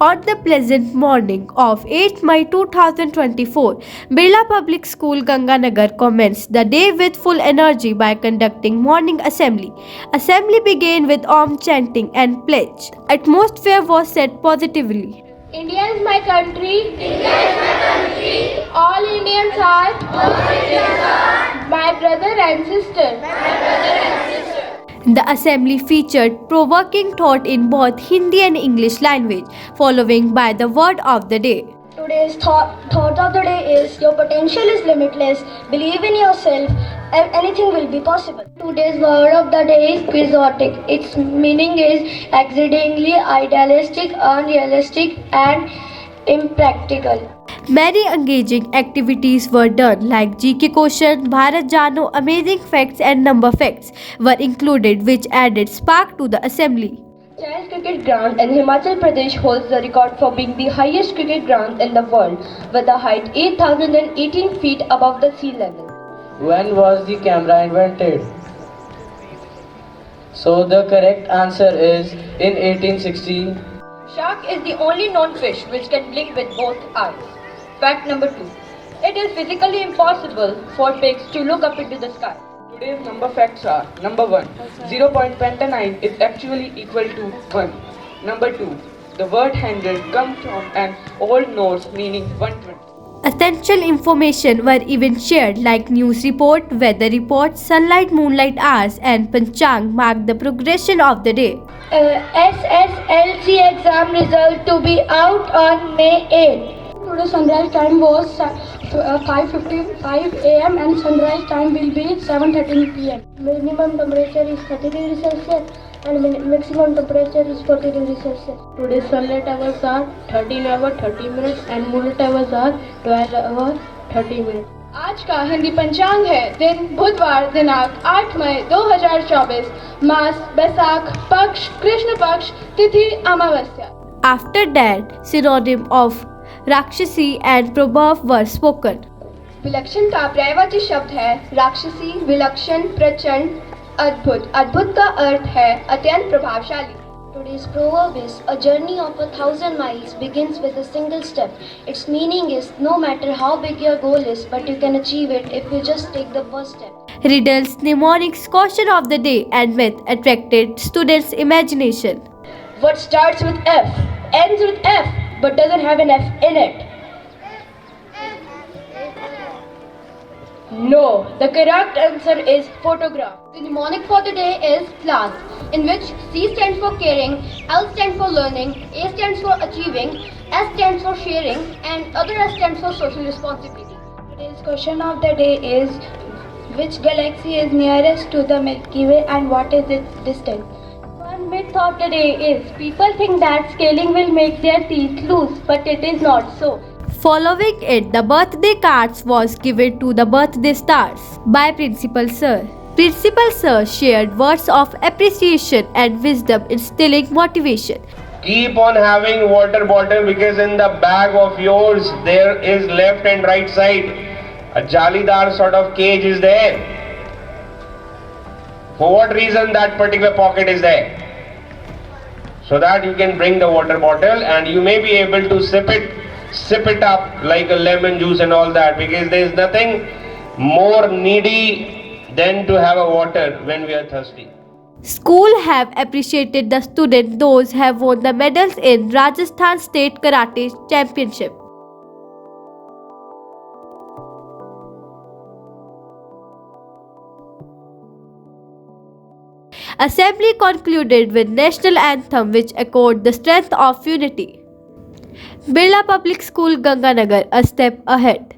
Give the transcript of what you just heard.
On the pleasant morning of 8 May 2024, Birla Public School Ganganagar commenced the day with full energy by conducting morning assembly. Assembly began with Om chanting and pledge. Atmosphere was set positively. India is my country. India is my country. All Indians are. All Indians are. My brother and sister. My brother and sister. The assembly featured provoking thought in both Hindi and English language, following by the word of the day. Today's thought of the day is your potential is limitless. Believe in yourself and anything will be possible. Today's word of the day is quixotic. Its meaning is exceedingly idealistic, unrealistic and impractical. Many engaging activities were done like GK question, Bharat Jano, amazing facts and number facts were included which added spark to the assembly. Child's Cricket Ground in Himachal Pradesh holds the record for being the highest cricket ground in the world with a height 8,018 feet above the sea level. When was the camera invented? So the correct answer is in 1860. Shark is the only known fish which can blink with both eyes. Fact number 2. It is physically impossible for pigs to look up into the sky. Today's number facts are: number 1, 0.29 is actually equal to 1. Number 2, the word 100 comes from an Old Norse meaning 120. Essential information were even shared like news report, weather report, sunlight, moonlight hours and Panchang marked the progression of the day. SSLC exam result to be out on May 8th. Today's sunrise time was 5:55 am and sunrise time will be 7:13 pm. Minimum temperature is 30 degrees Celsius and maximum temperature is 40 degrees Celsius. Today's sunlight hours are 13 hours 30 minutes and moonlight hours are 12 hours 30 minutes. आज का हिंदी पंचांग है दिन बुधवार दिनांक 8 मई 2024 मास बैसाख पक्ष कृष्ण पक्ष तिथि अमावस्या. After that, synonym of Rakshasi and proverb were spoken. विलक्षण का पर्यायवाची शब्द है राक्षसी, विलक्षण, प्रचंड, अद्भुत. अद्भुत का अर्थ है अत्यंत प्रभावशाली. Today's proverb is a journey of 1,000 miles begins with a single step. Its meaning is no matter how big your goal is, but you can achieve it if you just take the first step. Riddles, mnemonics, question of the day and myth attracted students' imagination. What starts with F, ends with F, but doesn't have an F in it? No, the correct answer is photograph. The mnemonic for the day is class, in which C stands for caring, L stands for learning, A stands for achieving, S stands for sharing, and other S stands for social responsibility. Today's question of the day is, which galaxy is nearest to the Milky Way and what is its distance? One myth of the day is, people think that scaling will make their teeth loose, but it is not so. Following it, the birthday cards was given to the birthday stars by Principal Sir. Principal Sir shared words of appreciation and wisdom, instilling motivation. Keep on having water bottle because in the bag of yours there is left and right side a jalidar sort of cage is there. For what reason that particular pocket is there? So that you can bring the water bottle and you may be able to sip it up like a lemon juice and all that, because there is nothing more needy than to have a water when we are thirsty. School have appreciated the students those have won the medals in Rajasthan State Karate Championship. Assembly concluded with national anthem which echoed the strength of unity. Birla Public School Ganganagar, a step ahead.